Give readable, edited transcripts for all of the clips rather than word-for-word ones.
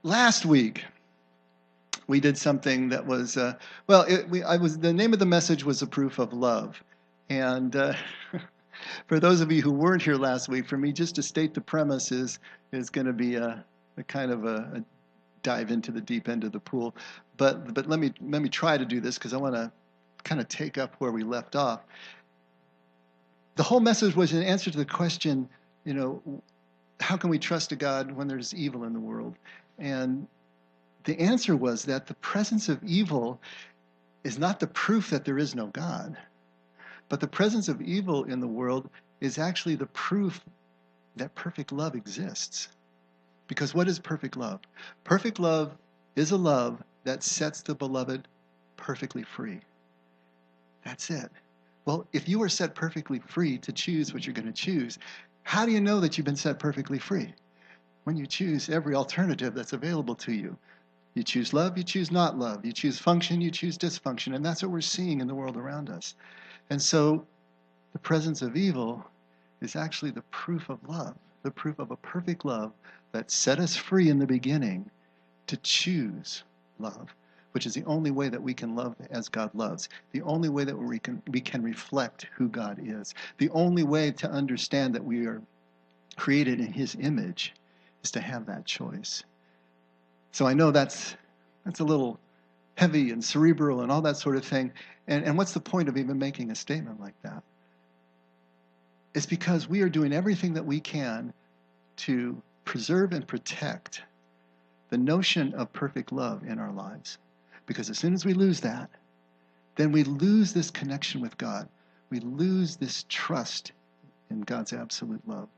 Last week, we did something that was, the name of the message was A Proof of Love. And for those of you who weren't here last week, for me just to state the premise is going to be a kind of a dive into the deep end of the pool. But let me try to do this because I want to kind of take up where we left off. The whole message was an answer to the question, how can we trust a God when there's evil in the world? And the answer was that the presence of evil is not the proof that there is no God, but the presence of evil in the world is actually the proof that perfect love exists. Because what is perfect love? Perfect love is a love that sets the beloved perfectly free. That's it. Well, if you are set perfectly free to choose what you're going to choose, how do you know that you've been set perfectly free? When you choose every alternative that's available to you. You choose love, you choose not love. You choose function, you choose dysfunction. And that's what we're seeing in the world around us. And so the presence of evil is actually the proof of love, the proof of a perfect love that set us free in the beginning to choose love, which is the only way that we can love as God loves, the only way that we can reflect who God is, the only way to understand that we are created in His image is to have that choice. So I know that's a little heavy and cerebral and all that sort of thing. And what's the point of even making a statement like that? It's because we are doing everything that we can to preserve and protect the notion of perfect love in our lives. Because as soon as we lose that, then we lose this connection with God. We lose this trust in God's absolute love.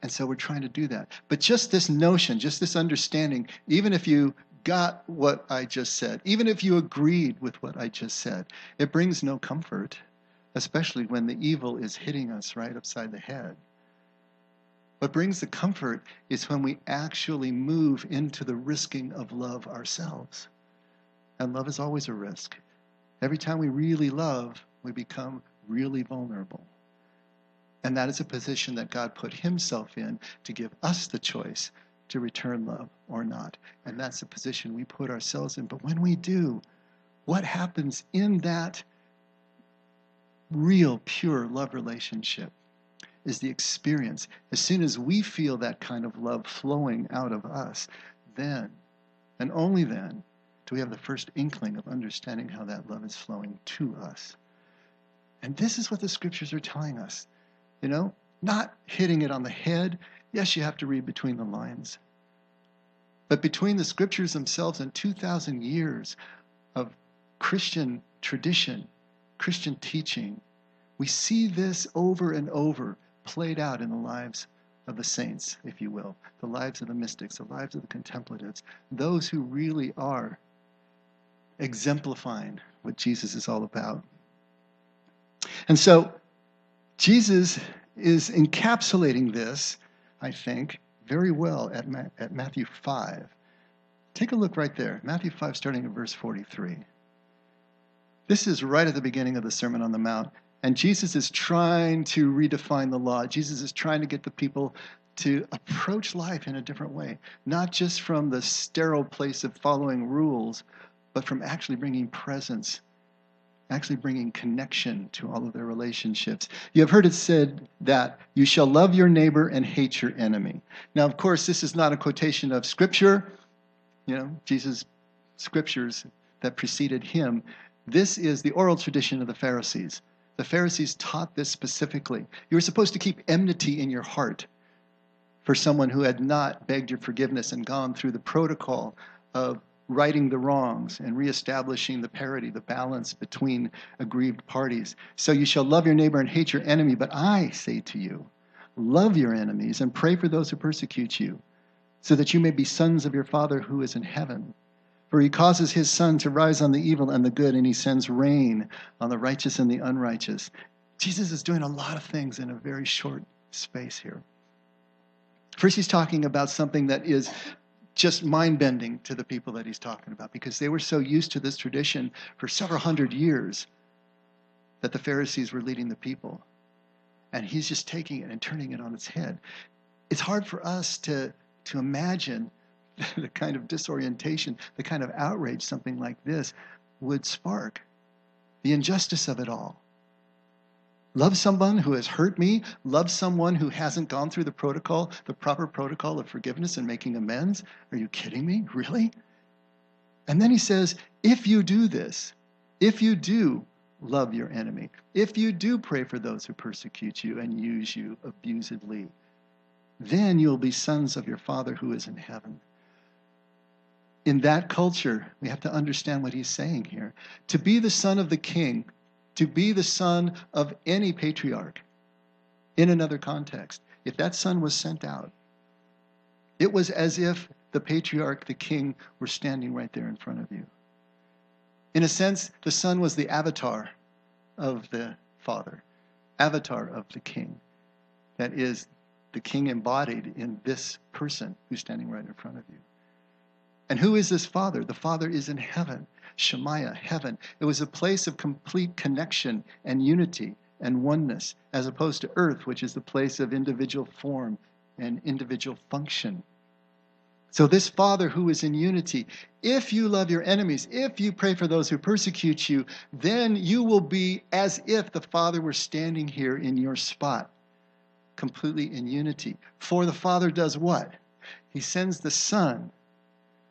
And so we're trying to do that. But just this notion, just this understanding, even if you got what I just said, even if you agreed with what I just said, it brings no comfort, especially when the evil is hitting us right upside the head. What brings the comfort is when we actually move into the risking of love ourselves. And love is always a risk. Every time we really love, we become really vulnerable. And that is a position that God put Himself in to give us the choice to return love or not. And that's the position we put ourselves in. But when we do, what happens in that real, pure love relationship is the experience. As soon as we feel that kind of love flowing out of us, then, and only then, do we have the first inkling of understanding how that love is flowing to us. And this is what the scriptures are telling us. Not hitting it on the head. Yes, you have to read between the lines. But between the scriptures themselves and 2,000 years of Christian tradition, Christian teaching, we see this over and over played out in the lives of the saints, if you will, the lives of the mystics, the lives of the contemplatives, those who really are exemplifying what Jesus is all about. And so Jesus is encapsulating this, I think, very well at Matthew 5. Take a look right there. Matthew 5, starting at verse 43. This is right at the beginning of the Sermon on the Mount. And Jesus is trying to redefine the law. Jesus is trying to get the people to approach life in a different way. Not just from the sterile place of following rules, but from actually bringing presence, actually bringing connection to all of their relationships. You have heard it said that you shall love your neighbor and hate your enemy. Now, of course, this is not a quotation of Scripture, Jesus' scriptures that preceded him. This is the oral tradition of the Pharisees. The Pharisees taught this specifically. You were supposed to keep enmity in your heart for someone who had not begged your forgiveness and gone through the protocol of righting the wrongs and reestablishing the parity, the balance between aggrieved parties. So you shall love your neighbor and hate your enemy. But I say to you, love your enemies and pray for those who persecute you, so that you may be sons of your Father who is in heaven. For He causes His sun to rise on the evil and the good, and He sends rain on the righteous and the unrighteous. Jesus is doing a lot of things in a very short space here. First, He's talking about something that is just mind-bending to the people that He's talking about, because they were so used to this tradition for several hundred years that the Pharisees were leading the people. And He's just taking it and turning it on its head. It's hard for us to imagine the kind of disorientation, the kind of outrage something like this would spark. The injustice of it all. Love someone who has hurt me. Love someone who hasn't gone through the proper protocol of forgiveness and making amends. Are you kidding me? Really? And then he says, if you do this, if you do love your enemy, if you do pray for those who persecute you and use you abusively, then you'll be sons of your Father who is in heaven. In that culture, we have to understand what he's saying here. To be the son of the king, to be the son of any patriarch in another context, if that son was sent out, it was as if the patriarch, the king, were standing right there in front of you. In a sense, the son was the avatar of the father, avatar of the king. That is, the king embodied in this person who's standing right in front of you. And who is this Father? The Father is in heaven. Shemaiah, heaven. It was a place of complete connection and unity and oneness, as opposed to earth, which is the place of individual form and individual function. So this Father who is in unity, if you love your enemies, if you pray for those who persecute you, then you will be as if the Father were standing here in your spot, completely in unity. For the Father does what? He sends the sun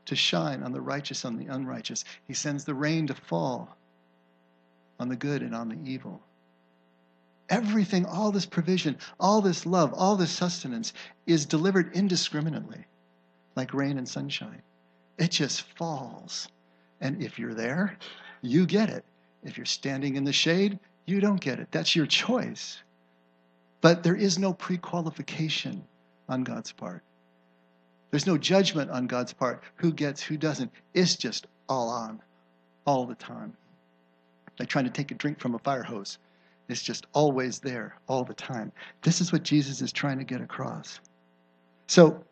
to shine on the righteous, on the unrighteous. He sends the rain to fall on the good and on the evil. Everything, all this provision, all this love, all this sustenance is delivered indiscriminately, like rain and sunshine. It just falls. And if you're there, you get it. If you're standing in the shade, you don't get it. That's your choice. But there is no pre-qualification on God's part. There's no judgment on God's part, who gets, who doesn't. It's just all on, all the time. Like trying to take a drink from a fire hose. It's just always there, all the time. This is what Jesus is trying to get across. So,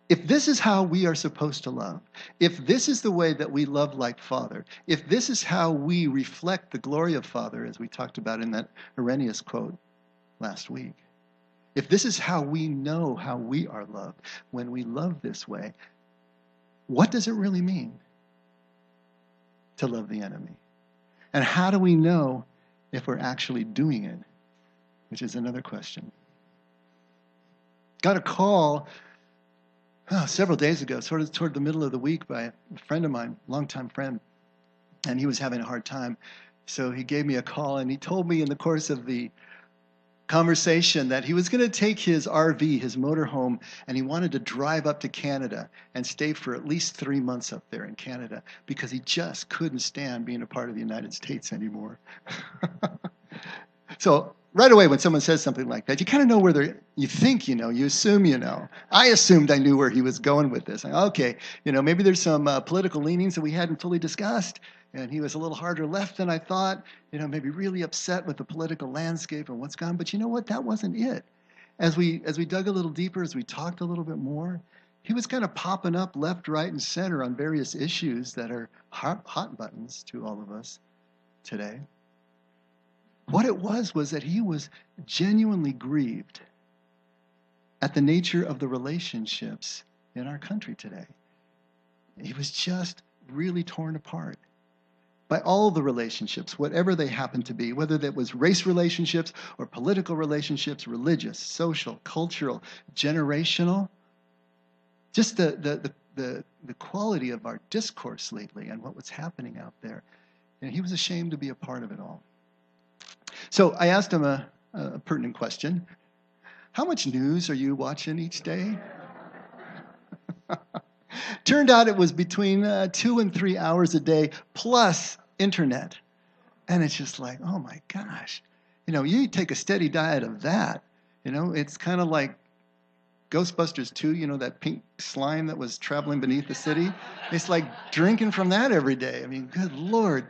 if this is how we are supposed to love, if this is the way that we love like Father, if this is how we reflect the glory of Father, as we talked about in that Irenaeus quote last week, if this is how we know how we are loved, when we love this way, what does it really mean to love the enemy? And how do we know if we're actually doing it? Which is another question. Got a call several days ago, sort of toward the middle of the week, by a friend of mine, longtime friend, and he was having a hard time. So he gave me a call, and he told me in the course of the conversation that he was going to take his RV, his motorhome, and he wanted to drive up to Canada and stay for at least 3 months up there in Canada because he just couldn't stand being a part of the United States anymore. So right away when someone says something like that, you kind of know where you think you know, you assume you know. I assumed I knew where he was going with this. Okay, maybe there's some political leanings that we hadn't fully discussed. And he was a little harder left than I thought, maybe really upset with the political landscape and what's gone. But you know what? That wasn't it. As we dug a little deeper, as we talked a little bit more, he was kind of popping up left, right, and center on various issues that are hot buttons to all of us today. What it was that he was genuinely grieved at the nature of the relationships in our country today. He was just really torn apart by all the relationships, whatever they happen to be, whether that was race relationships or political relationships, religious, social, cultural, generational. Just the quality of our discourse lately and what was happening out there. And he was ashamed to be a part of it all. So I asked him a pertinent question. How much news are you watching each day? Turned out it was between 2 and 3 hours a day plus internet. And it's just like, oh my gosh. You take a steady diet of that. It's kind of like Ghostbusters 2, that pink slime that was traveling beneath the city. It's like drinking from that every day. I mean, good Lord.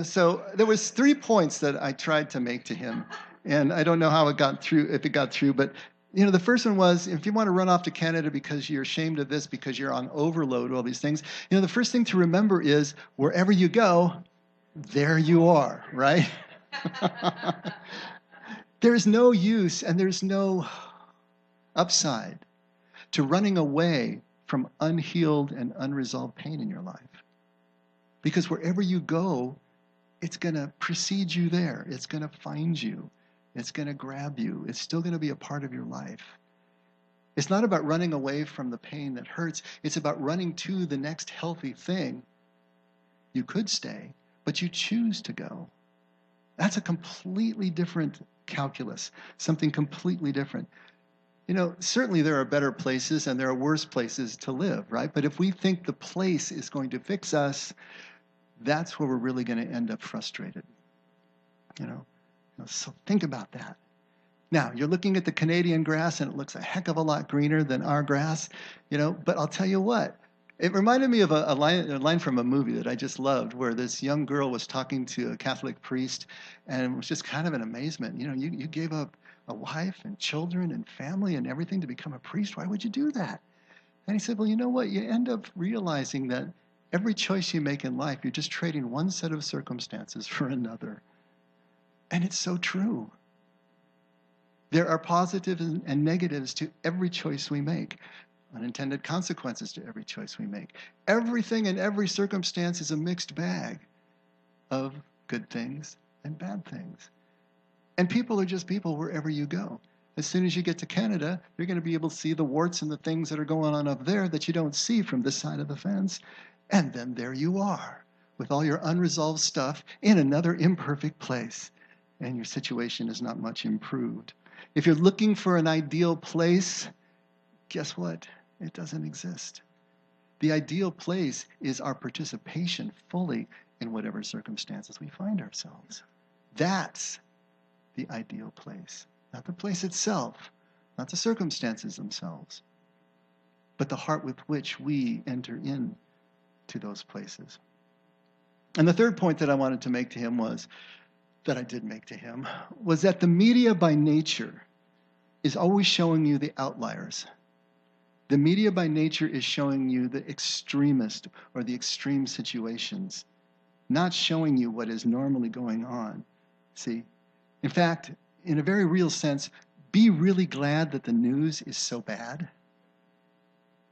So there was 3 points that I tried to make to him. And I don't know how it got through, if it got through, but the first one was, if you want to run off to Canada because you're ashamed of this, because you're on overload, all these things, the first thing to remember is wherever you go, there you are, right? There's no use and there's no upside to running away from unhealed and unresolved pain in your life. Because wherever you go, it's going to precede you there. It's going to find you. It's going to grab you. It's still going to be a part of your life. It's not about running away from the pain that hurts. It's about running to the next healthy thing. You could stay, but you choose to go. That's a completely different calculus, something completely different. You know, certainly there are better places and there are worse places to live, right? But if we think the place is going to fix us, that's where we're really going to end up frustrated. You know, so think about that. Now, you're looking at the Canadian grass and it looks a heck of a lot greener than our grass, you know, but I'll tell you what, it reminded me of a line from a movie that I just loved where this young girl was talking to a Catholic priest and it was just kind of an amazement. You know, you gave up a wife and children and family and everything to become a priest. Why would you do that? And he said, well, you know what? You end up realizing that every choice you make in life, you're just trading one set of circumstances for another. And it's so true. There are positives and negatives to every choice we make. Unintended consequences to every choice we make. Everything in every circumstance is a mixed bag of good things and bad things. And people are just people wherever you go. As soon as you get to Canada, you're going to be able to see the warts and the things that are going on up there that you don't see from this side of the fence. And then there you are, with all your unresolved stuff in another imperfect place. And your situation is not much improved. If you're looking for an ideal place, guess what? It doesn't exist. The ideal place is our participation fully in whatever circumstances we find ourselves. That's the ideal place. Not the place itself, not the circumstances themselves, but the heart with which we enter into those places. And the third point that I wanted to make to him was that the media by nature is always showing you the outliers. The media by nature is showing you the extremist or the extreme situations, not showing you what is normally going on. See? In fact, in a very real sense, be really glad that the news is so bad.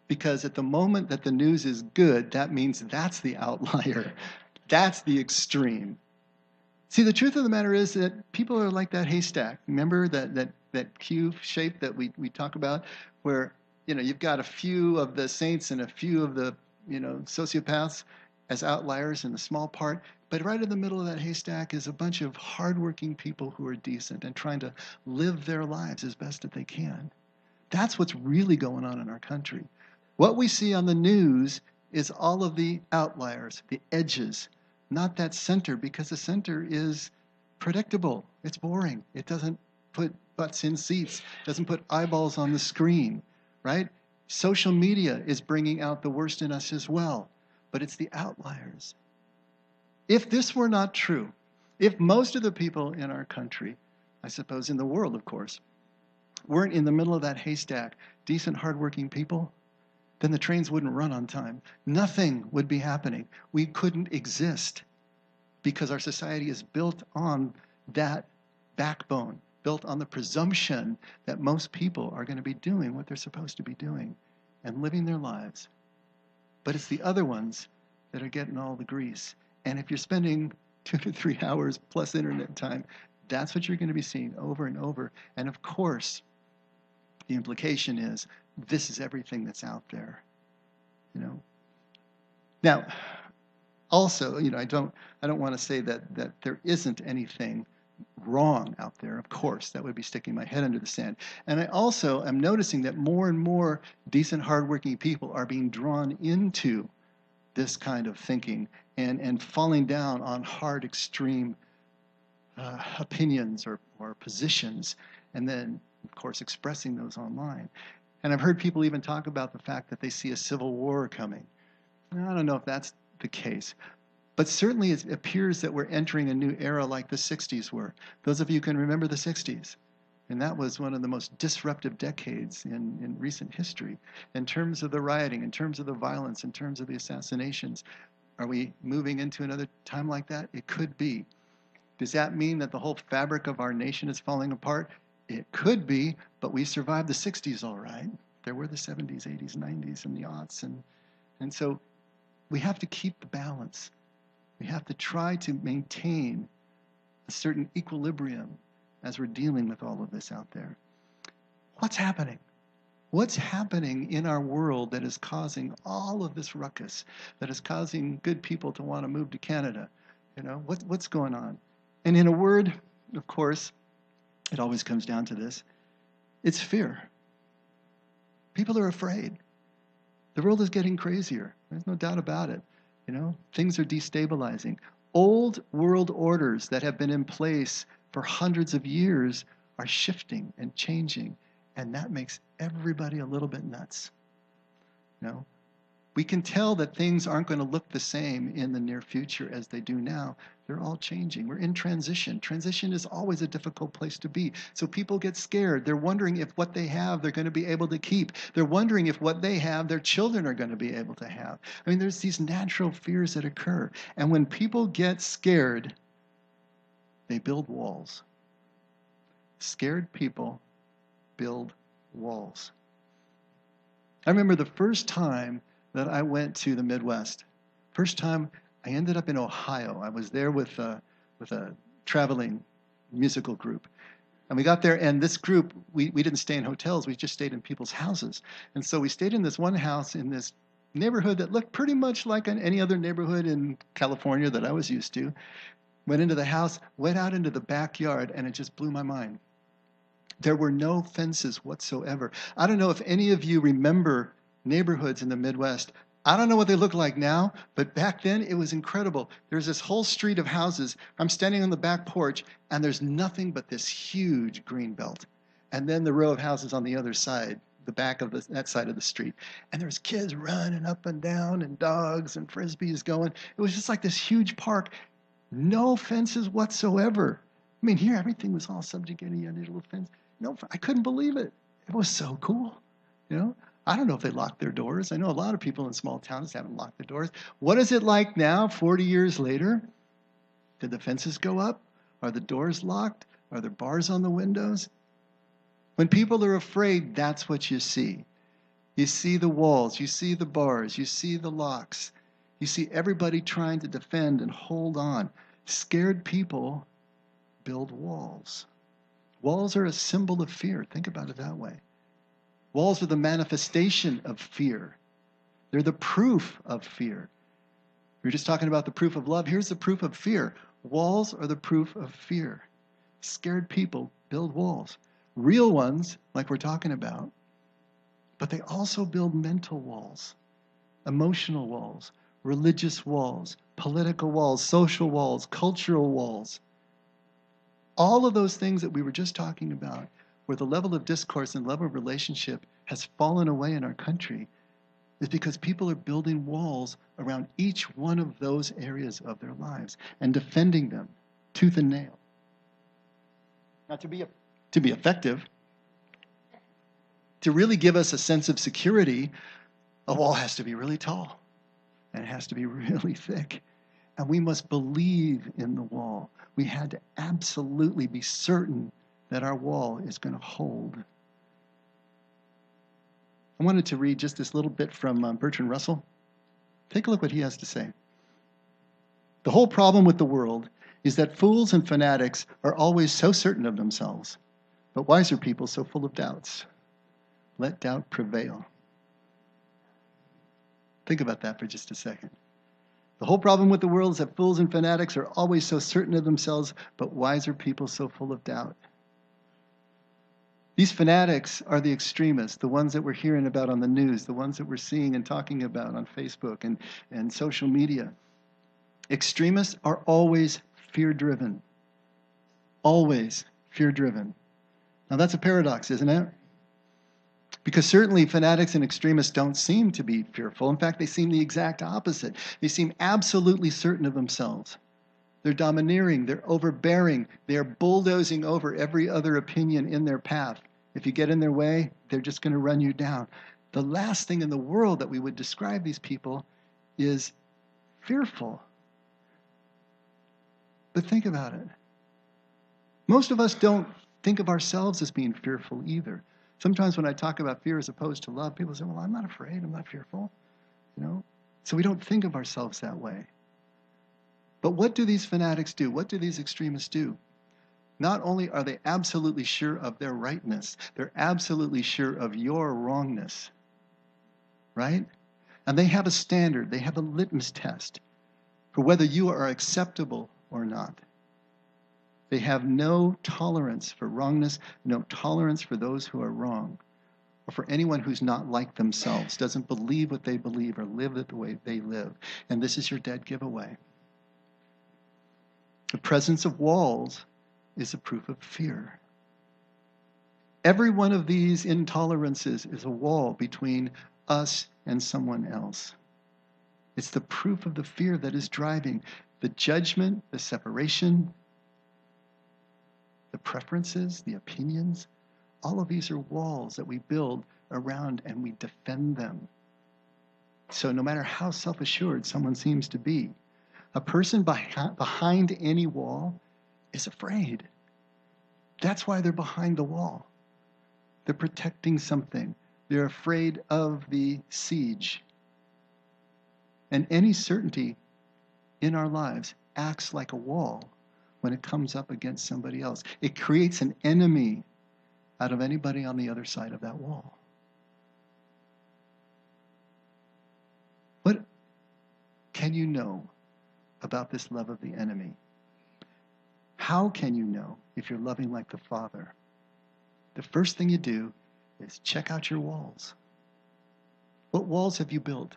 Because at the moment that the news is good, that means that's the outlier. That's the extreme. See, the truth of the matter is that people are like that haystack. Remember that Q shape that we talk about, where you've got a few of the saints and a few of the sociopaths as outliers in the small part, but right in the middle of that haystack is a bunch of hardworking people who are decent and trying to live their lives as best that they can. That's what's really going on in our country. What we see on the news is all of the outliers, the edges, not that center, because the center is predictable. It's boring. It doesn't put butts in seats, doesn't put eyeballs on the screen, right? Social media is bringing out the worst in us as well, but it's the outliers. If this were not true, if most of the people in our country, I suppose in the world, of course, weren't in the middle of that haystack, decent, hardworking people, then the trains wouldn't run on time. Nothing would be happening. We couldn't exist because our society is built on that backbone, built on the presumption that most people are going to be doing what they're supposed to be doing and living their lives. But it's the other ones that are getting all the grease. And if you're spending 2 to 3 hours plus internet time, that's what you're going to be seeing over and over. And of course, the implication is this is everything that's out there, Now, also, I don't want to say that there isn't anything wrong out there. Of course, that would be sticking my head under the sand. And I also am noticing that more and more decent, hardworking people are being drawn into this kind of thinking and falling down on hard, extreme opinions or positions, and then, of course, expressing those online. And I've heard people even talk about the fact that they see a civil war coming. I don't know if that's the case. But certainly it appears that we're entering a new era like the 60s were. Those of you can remember the 60s. And that was one of the most disruptive decades in recent history in terms of the rioting, in terms of the violence, in terms of the assassinations. Are we moving into another time like that? It could be. Does that mean that the whole fabric of our nation is falling apart? It could be, but we survived the 60s all right. there were the 70s, 80s, 90s, and the aughts. And so we have to keep the balance. We have to try to maintain a certain equilibrium as we're dealing with all of this out there. What's happening? What's happening in our world that is causing all of this ruckus, that is causing good people to want to move to Canada? You know, what's going on? And in a word, of course, it always comes down to this. It's fear. People are afraid. The world is getting crazier. There's no doubt about it. You know, things are destabilizing. Old world orders that have been in place for hundreds of years are shifting and changing, and that makes everybody a little bit nuts. You know, we can tell that things aren't going to look the same in the near future as they do now. They're all changing. We're in transition. Transition is always a difficult place to be. So people get scared. They're wondering if what they have, they're going to be able to keep. They're wondering if what they have, their children are going to be able to have. I mean, there's these natural fears that occur. And when people get scared, they build walls. Scared people build walls. I remember the first time that I went to the Midwest. First time I ended up in Ohio. I was there with a traveling musical group. And we got there, and this group, we didn't stay in hotels, we just stayed in people's houses. And so we stayed in this one house in this neighborhood that looked pretty much like any other neighborhood in California that I was used to. Went into the house, went out into the backyard, and it just blew my mind. There were no fences whatsoever. I don't know if any of you remember neighborhoods in the Midwest. I don't know what they look like now, but back then it was incredible. There's this whole street of houses. I'm standing on the back porch, and there's nothing but this huge green belt. And then the row of houses on the other side, the back of that side of the street. And there's kids running up and down, and dogs and frisbees going. It was just like this huge park. No fences whatsoever. I mean, here everything was all subjugated. You had a little fence. No, I couldn't believe it. It was so cool, you know. I don't know if they locked their doors. I know a lot of people in small towns haven't locked their doors. What is it like now, 40 years later? Did the fences go up? Are the doors locked? Are there bars on the windows? When people are afraid, that's what you see. You see the walls, you see the bars, you see the locks. You see everybody trying to defend and hold on. Scared people build walls. Walls are a symbol of fear. Think about it that way. Walls are the manifestation of fear. They're the proof of fear. We were just talking about the proof of love. Here's the proof of fear. Walls are the proof of fear. Scared people build walls. Real ones, like we're talking about, but they also build mental walls, emotional walls, religious walls, political walls, social walls, cultural walls. All of those things that we were just talking about, where the level of discourse and level of relationship has fallen away in our country, is because people are building walls around each one of those areas of their lives and defending them tooth and nail. Now, to be effective, to really give us a sense of security, a wall has to be really tall, and it has to be really thick. And we must believe in the wall. We had to absolutely be certain that our wall is going to hold. I wanted to read just this little bit from Bertrand Russell. Take a look what he has to say. The whole problem with the world is that fools and fanatics are always so certain of themselves, but wiser people so full of doubts. Let doubt prevail. Think about that for just a second. The whole problem with the world is that fools and fanatics are always so certain of themselves, but wiser people so full of doubt. These fanatics are the extremists, the ones that we're hearing about on the news, the ones that we're seeing and talking about on Facebook and social media. Extremists are always fear-driven. Always fear-driven. Now that's a paradox, isn't it? Because certainly fanatics and extremists don't seem to be fearful. In fact, they seem the exact opposite. They seem absolutely certain of themselves. They're domineering, they're overbearing, they're bulldozing over every other opinion in their path. If you get in their way, they're just going to run you down. The last thing in the world that we would describe these people is fearful. But think about it. Most of us don't think of ourselves as being fearful either. Sometimes when I talk about fear as opposed to love, people say, well, I'm not afraid, I'm not fearful. So we don't think of ourselves that way. But what do these fanatics do? What do these extremists do? Not only are they absolutely sure of their rightness, they're absolutely sure of your wrongness, right? And they have a standard, they have a litmus test for whether you are acceptable or not. They have no tolerance for wrongness, no tolerance for those who are wrong, or for anyone who's not like themselves, doesn't believe what they believe or live it the way they live. And this is your dead giveaway. The presence of walls is a proof of fear. Every one of these intolerances is a wall between us and someone else. It's the proof of the fear that is driving the judgment, the separation, the preferences, the opinions. All of these are walls that we build around and we defend them. So no matter how self-assured someone seems to be, a person behind any wall is afraid. That's why they're behind the wall. They're protecting something. They're afraid of the siege. And any certainty in our lives acts like a wall when it comes up against somebody else. It creates an enemy out of anybody on the other side of that wall. What can you know about this love of the enemy? How can you know if you're loving like the Father? The first thing you do is check out your walls. What walls have you built?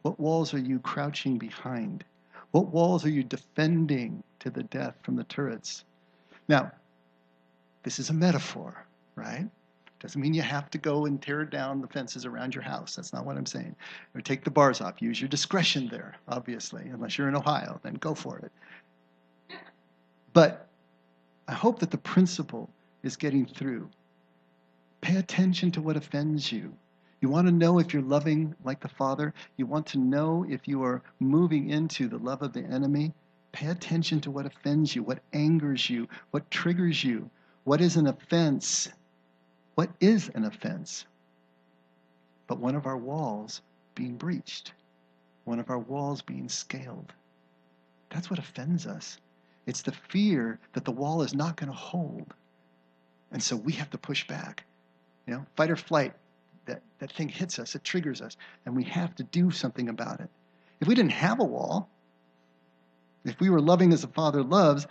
What walls are you crouching behind? What walls are you defending to the death from the turrets? Now, this is a metaphor, right? Doesn't mean you have to go and tear down the fences around your house. That's not what I'm saying. Or take the bars off. Use your discretion there, obviously. Unless you're in Ohio, then go for it. But I hope that the principle is getting through. Pay attention to what offends you. You want to know if you're loving like the Father? You want to know if you are moving into the love of the enemy? Pay attention to what offends you, what angers you, what triggers you. What is an offense? What is an offense? But one of our walls being breached. One of our walls being scaled. That's what offends us. It's the fear that the wall is not going to hold. And so we have to push back. Fight or flight. That thing hits us, it triggers us, and we have to do something about it. If we didn't have a wall, if we were loving as the Father loves,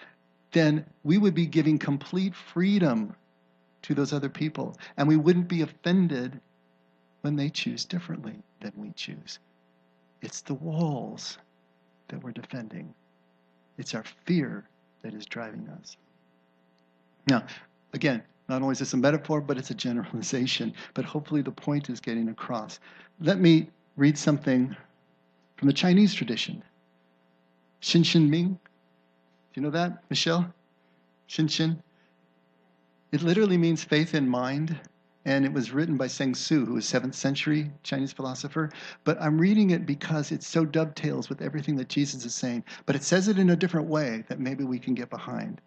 then we would be giving complete freedom to those other people, and we wouldn't be offended when they choose differently than we choose. It's the walls that we're defending. It's our fear that is driving us. Now, again, not only is this a metaphor, but it's a generalization. But hopefully the point is getting across. Let me read something from the Chinese tradition. Xin Xin Ming. Do you know that, Michelle? Xin Xin. It literally means faith in mind. And it was written by Zheng Su, who was 7th century Chinese philosopher. But I'm reading it because it so dovetails with everything that Jesus is saying. But it says it in a different way that maybe we can get behind.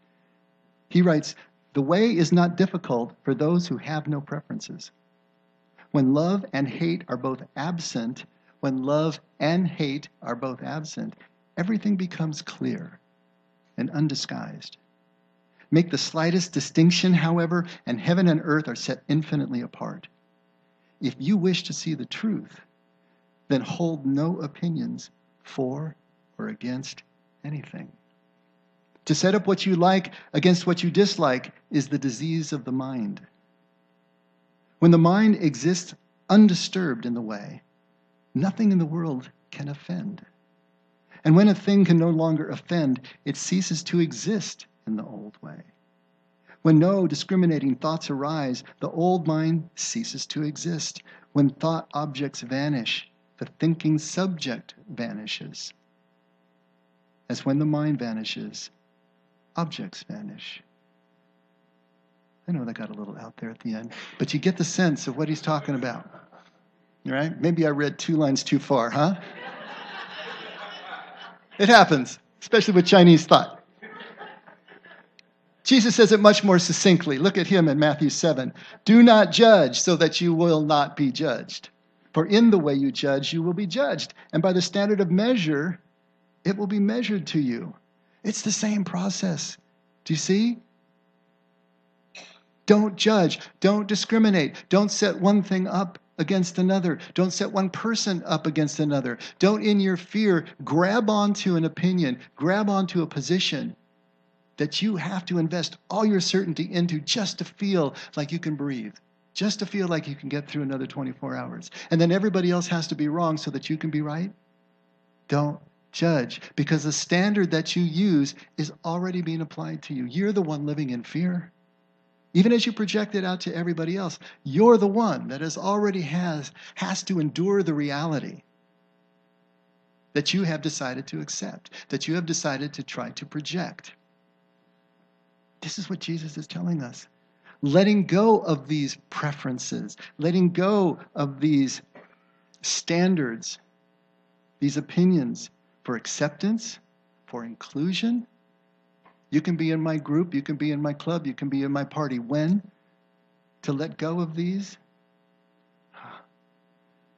He writes, "The way is not difficult for those who have no preferences. When love and hate are both absent, everything becomes clear and undisguised. Make the slightest distinction, however, and heaven and earth are set infinitely apart. If you wish to see the truth, then hold no opinions for or against anything. To set up what you like against what you dislike is the disease of the mind. When the mind exists undisturbed in the way, nothing in the world can offend. And when a thing can no longer offend, it ceases to exist in the old way. When no discriminating thoughts arise, the old mind ceases to exist. When thought objects vanish, the thinking subject vanishes. As when the mind vanishes, objects vanish." I know that got a little out there at the end, but you get the sense of what he's talking about. All right? Maybe I read 2 lines too far, huh? It happens, especially with Chinese thought. Jesus says it much more succinctly. Look at him in Matthew 7. Do not judge so that you will not be judged. For in the way you judge, you will be judged. And by the standard of measure, it will be measured to you. It's the same process. Do you see? Don't judge. Don't discriminate. Don't set one thing up against another. Don't set one person up against another. Don't, in your fear, grab onto an opinion, grab onto a position that you have to invest all your certainty into just to feel like you can breathe, just to feel like you can get through another 24 hours. And then everybody else has to be wrong so that you can be right. Don't judge, because the standard that you use is already being applied to you. You're the one living in fear. Even as you project it out to everybody else, you're the one that has to endure the reality that you have decided to accept, that you have decided to try to project. This is what Jesus is telling us. Letting go of these preferences, letting go of these standards, these opinions for acceptance, for inclusion. You can be in my group, you can be in my club, you can be in my party. When? To let go of these?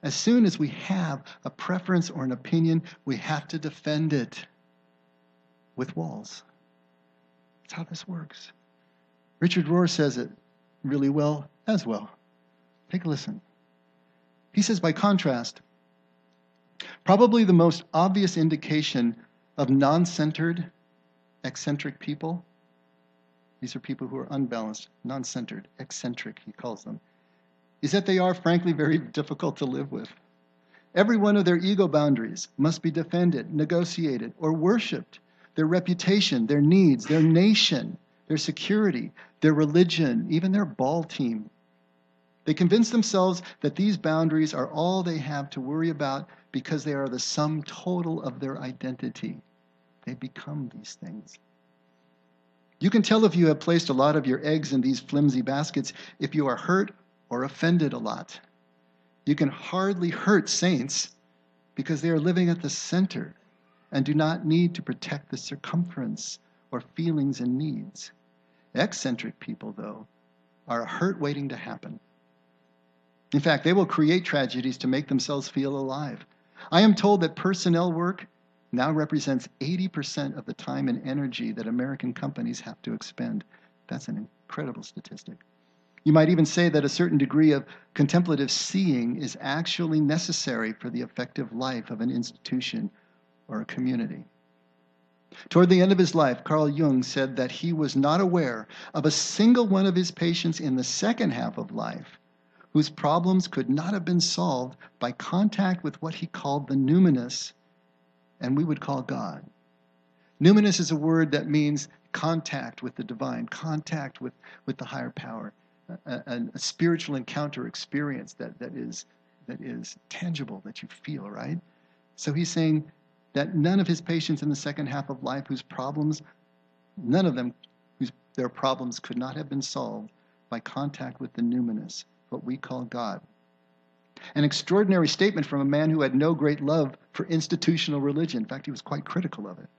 As soon as we have a preference or an opinion, we have to defend it with walls. That's how this works. Richard Rohr says it really well as well. Take a listen. He says, by contrast, probably the most obvious indication of non-centered, eccentric people, these are people who are unbalanced, non-centered, eccentric, he calls them, is that they are, frankly, very difficult to live with. Every one of their ego boundaries must be defended, negotiated, or worshipped. Their reputation, their needs, their nation, their security, their religion, even their ball team. They convince themselves that these boundaries are all they have to worry about because they are the sum total of their identity. They become these things. You can tell if you have placed a lot of your eggs in these flimsy baskets if you are hurt or offended a lot. You can hardly hurt saints because they are living at the center and do not need to protect the circumference or feelings and needs. Eccentric people, though, are a hurt waiting to happen. In fact, they will create tragedies to make themselves feel alive. I am told that personnel work now represents 80% of the time and energy that American companies have to expend. That's an incredible statistic. You might even say that a certain degree of contemplative seeing is actually necessary for the effective life of an institution or a community. Toward the end of his life, Carl Jung said that he was not aware of a single one of his patients in the second half of life whose problems could not have been solved by contact with what he called the numinous, and we would call God. Numinous is a word that means contact with the divine, contact with the higher power, a spiritual encounter experience that is tangible, that you feel, right? So he's saying that none of his patients in the second half of life none of them, their problems could not have been solved by contact with the numinous, what we call God. An extraordinary statement from a man who had no great love for institutional religion. In fact, he was quite critical of it.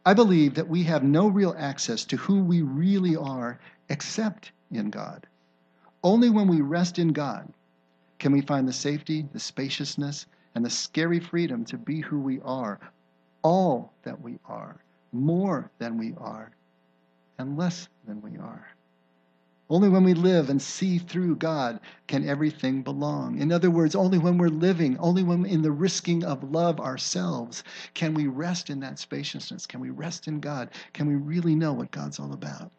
I believe that we have no real access to who we really are except in God. Only when we rest in God can we find the safety, the spaciousness, and the scary freedom to be who we are, all that we are, more than we are, and less than we are. Only when we live and see through God can everything belong. In other words, only when we're living, only when in the risking of love ourselves, can we rest in that spaciousness, can we rest in God, can we really know what God's all about.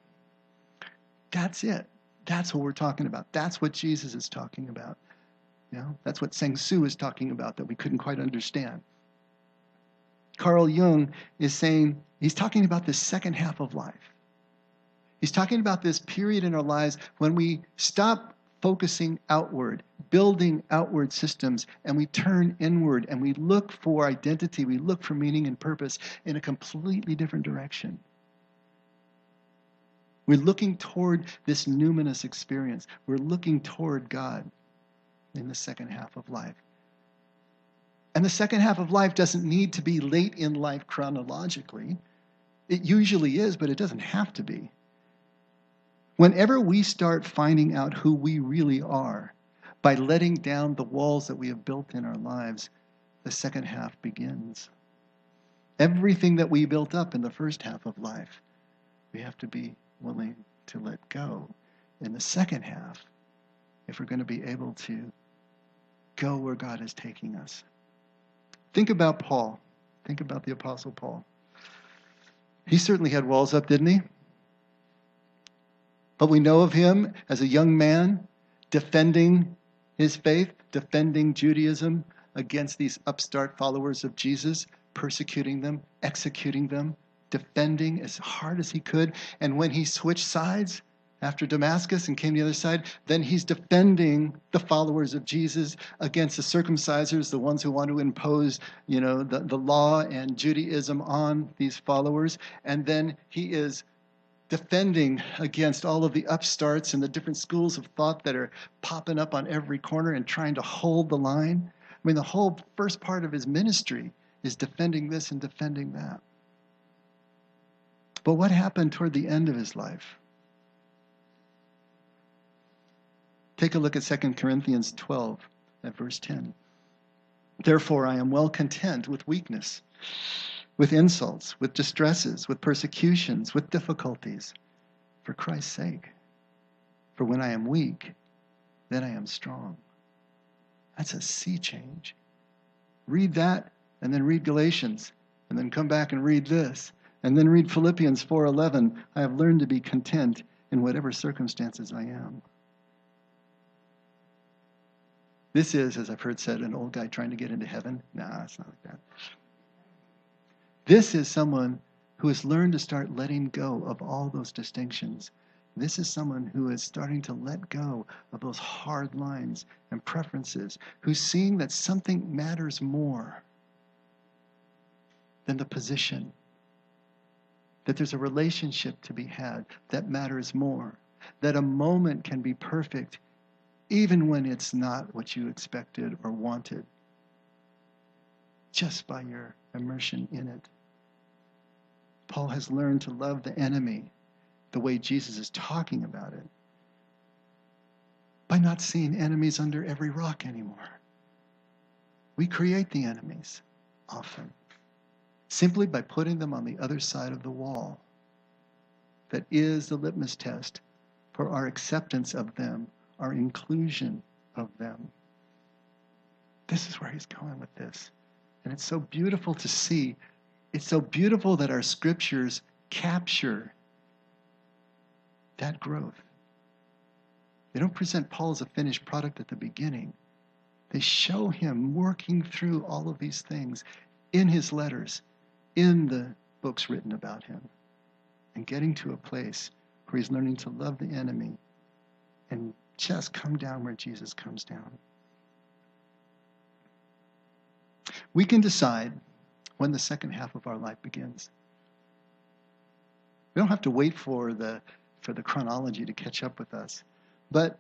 That's it. That's what we're talking about. That's what Jesus is talking about. You know, that's what Sang Soo is talking about that we couldn't quite understand. Carl Jung is saying, he's talking about this second half of life. He's talking about this period in our lives when we stop focusing outward, building outward systems, and we turn inward and we look for identity, we look for meaning and purpose in a completely different direction. We're looking toward this numinous experience. We're looking toward God in the second half of life. And the second half of life doesn't need to be late in life chronologically. It usually is, but it doesn't have to be. Whenever we start finding out who we really are by letting down the walls that we have built in our lives, the second half begins. Everything that we built up in the first half of life, we have to be willing to let go in the second half if we're going to be able to go where God is taking us. Think about Paul. Think about the Apostle Paul. He certainly had walls up, didn't he? But we know of him as a young man defending his faith, defending Judaism against these upstart followers of Jesus, persecuting them, executing them, defending as hard as he could. And when he switched sides after Damascus and came to the other side, then he's defending the followers of Jesus against the circumcisers, the ones who want to impose, the law and Judaism on these followers. And then he is defending against all of the upstarts and the different schools of thought that are popping up on every corner and trying to hold the line. I mean, the whole first part of his ministry is defending this and defending that. But what happened toward the end of his life? Take a look at 2 Corinthians 12 at verse 10. Therefore, I am well content with weakness, with insults, with distresses, with persecutions, with difficulties, for Christ's sake. For when I am weak, then I am strong. That's a sea change. Read that, and then read Galatians, and then come back and read this, and then read Philippians 4:11. I have learned to be content in whatever circumstances I am. This is, as I've heard said, an old guy trying to get into heaven. Nah, it's not like that. This is someone who has learned to start letting go of all those distinctions. This is someone who is starting to let go of those hard lines and preferences, who's seeing that something matters more than the position, that there's a relationship to be had that matters more, that a moment can be perfect even when it's not what you expected or wanted, just by your immersion in it. Paul has learned to love the enemy the way Jesus is talking about it, by not seeing enemies under every rock anymore. We create the enemies often, simply by putting them on the other side of the wall. That is the litmus test for our acceptance of them, our inclusion of them. This is where he's going with this. And it's so beautiful to see. It's so beautiful that our scriptures capture that growth. They don't present Paul as a finished product at the beginning. They show him working through all of these things in his letters, in the books written about him, and getting to a place where he's learning to love the enemy and just come down where Jesus comes down. We can decide when the second half of our life begins. We don't have to wait for the chronology to catch up with us. But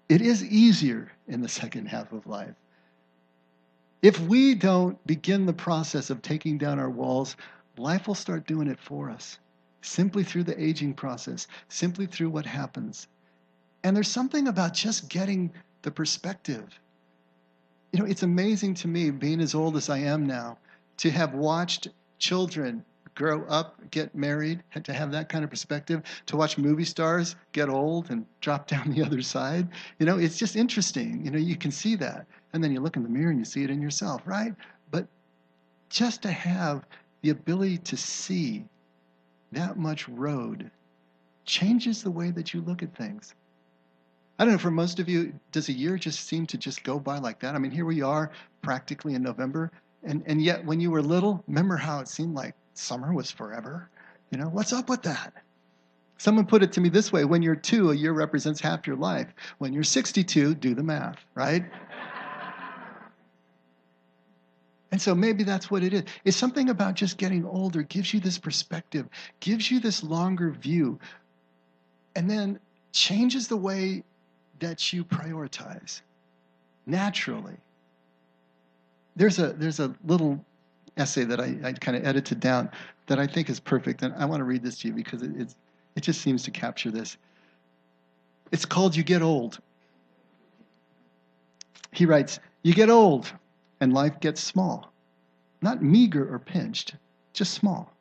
it is easier in the second half of life. If we don't begin the process of taking down our walls, life will start doing it for us, simply through the aging process, simply through what happens. And there's something about just getting the perspective. It's amazing to me, being as old as I am now, to have watched children grow up, get married, and to have that kind of perspective, to watch movie stars get old and drop down the other side. It's just interesting. You can see that. And then you look in the mirror and you see it in yourself, right? But just to have the ability to see that much road changes the way that you look at things. I don't know, for most of you, does a year just seem to just go by like that? I mean, here we are practically in November. And yet when you were little, remember how it seemed like summer was forever? What's up with that? Someone put it to me this way: when you're 2, a year represents half your life. When you're 62, do the math, right? And so maybe that's what it is. It's something about just getting older, gives you this perspective, gives you this longer view, and then changes the way that you prioritize naturally. There's a little essay that I kind of edited down that I think is perfect, and I want to read this to you because it just seems to capture this. It's called You Get Old. He writes, you get old and life gets small. Not meager or pinched, just small.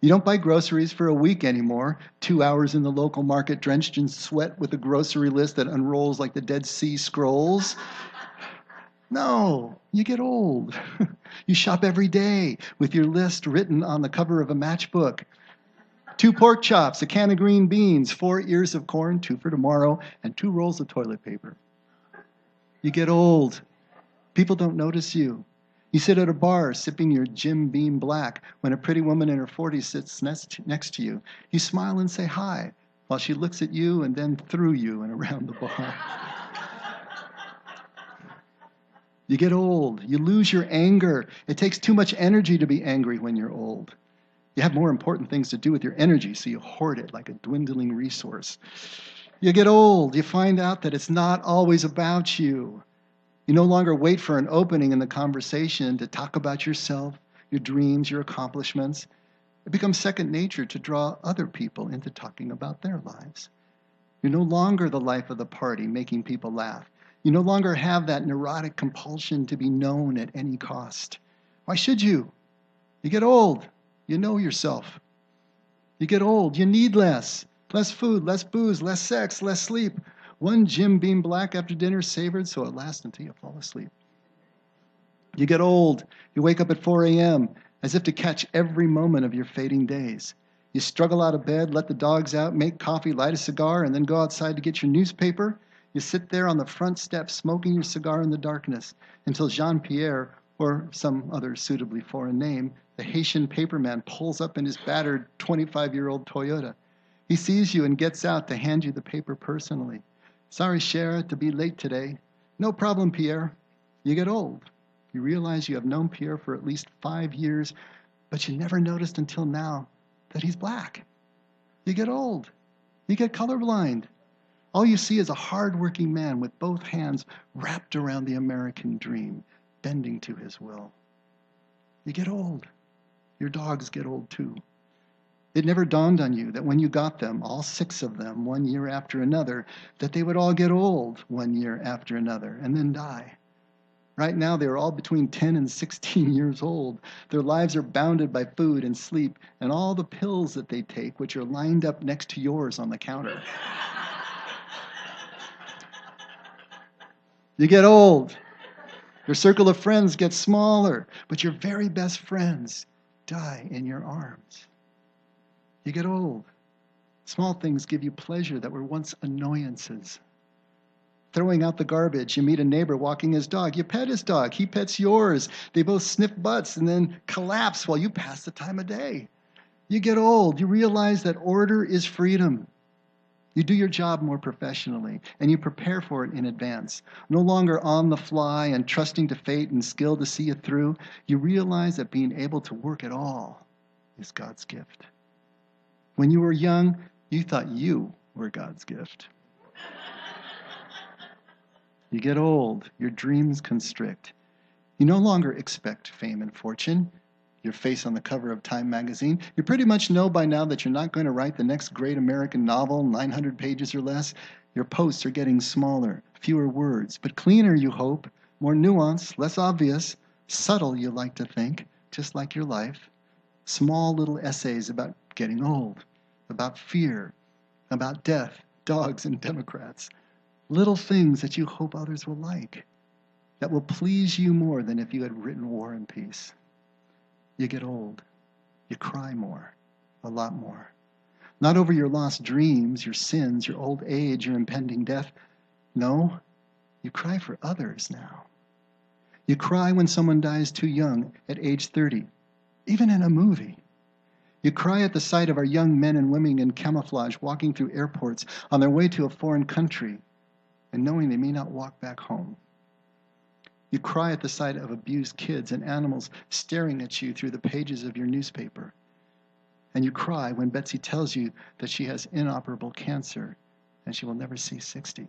You don't buy groceries for a week anymore, 2 hours in the local market drenched in sweat with a grocery list that unrolls like the Dead Sea Scrolls. No, you get old. You shop every day with your list written on the cover of a matchbook. 2 pork chops, a can of green beans, 4 ears of corn, 2 for tomorrow, and 2 rolls of toilet paper. You get old. People don't notice you. You sit at a bar sipping your Jim Beam Black when a pretty woman in her 40s sits next to you. You smile and say hi while she looks at you and then through you and around the bar. You get old. You lose your anger. It takes too much energy to be angry when you're old. You have more important things to do with your energy, so you hoard it like a dwindling resource. You get old. You find out that it's not always about you. You no longer wait for an opening in the conversation to talk about yourself, your dreams, your accomplishments. It becomes second nature to draw other people into talking about their lives. You're no longer the life of the party, making people laugh. You no longer have that neurotic compulsion to be known at any cost. Why should you? You get old. You know yourself. You get old. You need less. Less food, less booze, less sex, less sleep. 1 Jim Beam Black after dinner savored so it lasts until you fall asleep. You get old. You wake up at 4 a.m. as if to catch every moment of your fading days. You struggle out of bed, let the dogs out, make coffee, light a cigar, and then go outside to get your newspaper. You sit there on the front step smoking your cigar in the darkness until Jean-Pierre, or some other suitably foreign name, the Haitian paperman, pulls up in his battered 25-year-old Toyota. He sees you and gets out to hand you the paper personally. Sorry, Cher, to be late today. No problem, Pierre. You get old. You realize you have known Pierre for at least 5 years, but you never noticed until now that he's black. You get old. You get colorblind. All you see is a hard-working man with both hands wrapped around the American dream, bending to his will. You get old. Your dogs get old too. It never dawned on you that when you got them, all 6 of them, 1 year after another, that they would all get old 1 year after another and then die. Right now, they are all between 10 and 16 years old. Their lives are bounded by food and sleep and all the pills that they take, which are lined up next to yours on the counter. You get old. Your circle of friends gets smaller, but your very best friends die in your arms. You get old. Small things give you pleasure that were once annoyances. Throwing out the garbage, you meet a neighbor walking his dog. You pet his dog. He pets yours. They both sniff butts and then collapse while you pass the time of day. You get old. You realize that order is freedom. You do your job more professionally, and you prepare for it in advance. No longer on the fly and trusting to fate and skill to see it through. You realize that being able to work at all is God's gift. When you were young, you thought you were God's gift. You get old, your dreams constrict. You no longer expect fame and fortune, your face on the cover of Time magazine. You pretty much know by now that you're not going to write the next great American novel, 900 pages or less. Your posts are getting smaller, fewer words, but cleaner, you hope, more nuanced, less obvious, subtle, you like to think, just like your life. Small little essays about getting old, about fear, about death, dogs, and Democrats. Little things that you hope others will like, that will please you more than if you had written War and Peace. You get old. You cry more, a lot more. Not over your lost dreams, your sins, your old age, your impending death. No, you cry for others now. You cry when someone dies too young at age 30, even in a movie. You cry at the sight of our young men and women in camouflage walking through airports on their way to a foreign country and knowing they may not walk back home. You cry at the sight of abused kids and animals staring at you through the pages of your newspaper. And you cry when Betsy tells you that she has inoperable cancer and she will never see 60.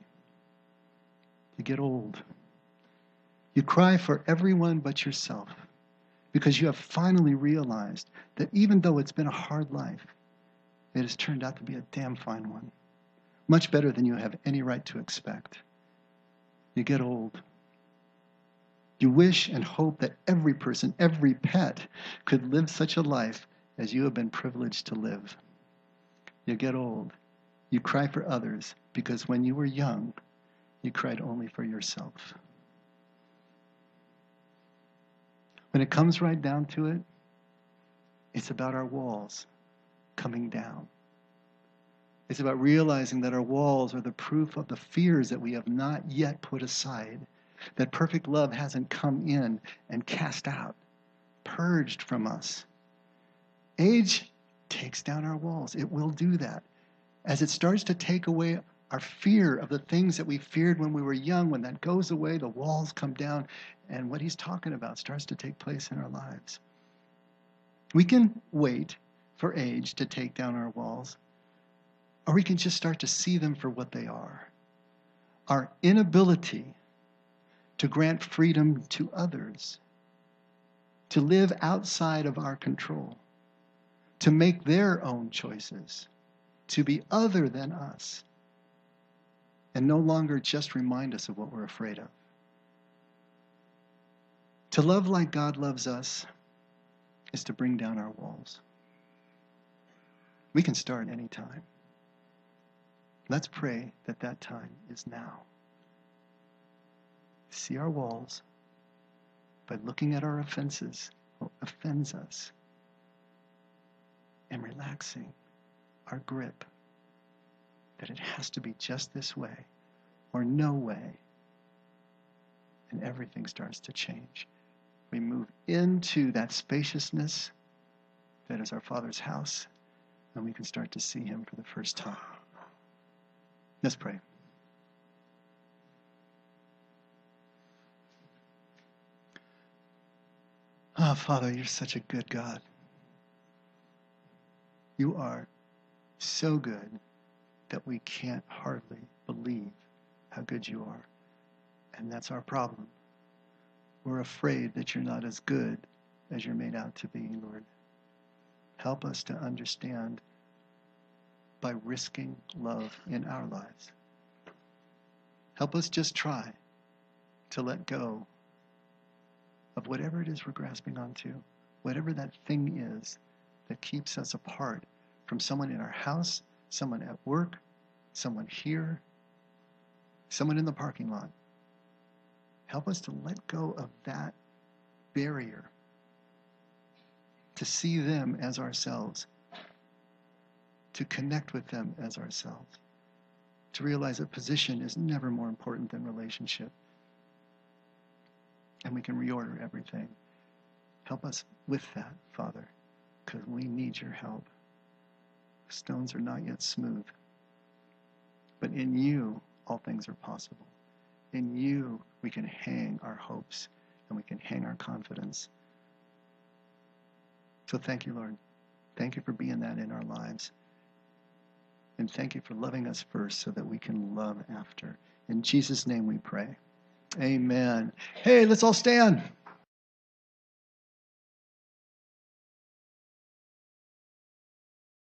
You get old. You cry for everyone but yourself because you have finally realized that even though it's been a hard life, it has turned out to be a damn fine one. much better than you have any right to expect. You get old. You wish and hope that every person, every pet, could live such a life as you have been privileged to live. You get old. You cry for others because when you were young, you cried only for yourself. When it comes right down to it, it's about our walls coming down. It's about realizing that our walls are the proof of the fears that we have not yet put aside, that perfect love hasn't come in and cast out, purged from us. Age takes down our walls. It will do that. As it starts to take away our fear of the things that we feared when we were young, when that goes away, the walls come down, and what he's talking about starts to take place in our lives. We can wait for age to take down our walls, or we can just start to see them for what they are. Our inability to grant freedom to others, to live outside of our control, to make their own choices, to be other than us, and no longer just remind us of what we're afraid of. To love like God loves us is to bring down our walls. We can start any time. Let's pray that that time is now. See our walls by looking at our offenses, what offends us, and relaxing our grip that it has to be just this way or no way, and everything starts to change. We move into that spaciousness that is our Father's house, and we can start to see him for the first time. Let's pray. Oh, Father, you're such a good God. You are so good that we can't hardly believe how good you are. And that's our problem. We're afraid that you're not as good as you're made out to be, Lord. Help us to understand by risking love in our lives. Help us just try to let go of whatever it is we're grasping onto, whatever that thing is that keeps us apart from someone in our house, someone at work, someone here, someone in the parking lot. Help us to let go of that barrier, to see them as ourselves, to connect with them as ourselves, to realize that position is never more important than relationship. And we can reorder everything. Help us with that, Father, because we need your help. Stones are not yet smooth, but in you, all things are possible. In you, we can hang our hopes and we can hang our confidence. So thank you, Lord. Thank you for being that in our lives. And thank you for loving us first so that we can love after. In Jesus' name we pray. Amen. Hey, let's all stand.